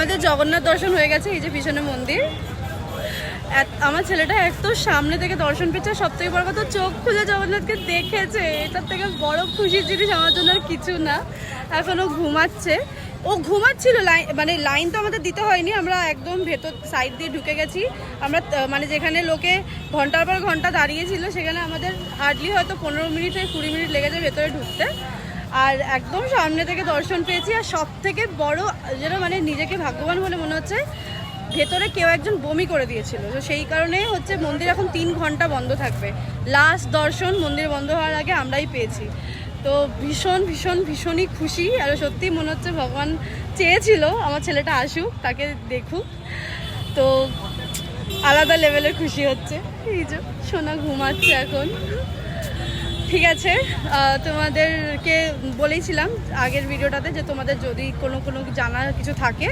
আমাদের জগন্নাথ দর্শন হয়ে গেছে, এই যে পিছনে মন্দির। আমার ছেলেটা এত সামনে থেকে দর্শন পেয়েছে, সব থেকে বড় কথা চোখ খুলে জগন্নাথকে দেখেছে। এটার থেকে বড় খুশির জিনিস আমার জন্য আর কিছু না। এখনও ঘুমাচ্ছে, ও ঘুমাচ্ছিল। লাইন তো আমাদের দিতে হয়নি, আমরা একদম ভেতর সাইড দিয়ে ঢুকে গেছি। আমরা মানে যেখানে লোকে ঘন্টার পর ঘন্টা দাঁড়িয়েছিল, সেখানে আমাদের হার্ডলি হয়তো 15 মিনিট থেকে 20 মিনিট লেগেছে ভেতরে ঢুকতে। আর একদম সামনে থেকে দর্শন পেয়েছি। আর সব থেকে বড় যেটা মানে নিজেকে ভাগ্যবান বলে মনে হচ্ছে, ভেতরে কেউ একজন বমি করে দিয়েছিল, তো সেই কারণে হচ্ছে মন্দির এখন 3 ঘন্টা বন্ধ থাকবে। লাস্ট দর্শন মন্দির বন্ধ হওয়ার আগে আমরাই পেয়েছি। তো ভীষণ ভীষণ ভীষণই খুশি। আর সত্যি মনে হচ্ছে ভগবান চেয়েছিল আমার ছেলেটা আসুক, তাকে দেখুক। তো আলাদা লেভেলের খুশি হচ্ছে। এই যে সোনা ঘুমাচ্ছে এখন। ঠিক আছে, তোমাদেরকে বলেইছিলাম আগের ভিডিওটাতে যে তোমাদের যদি কোনো জানার কিছু থাকে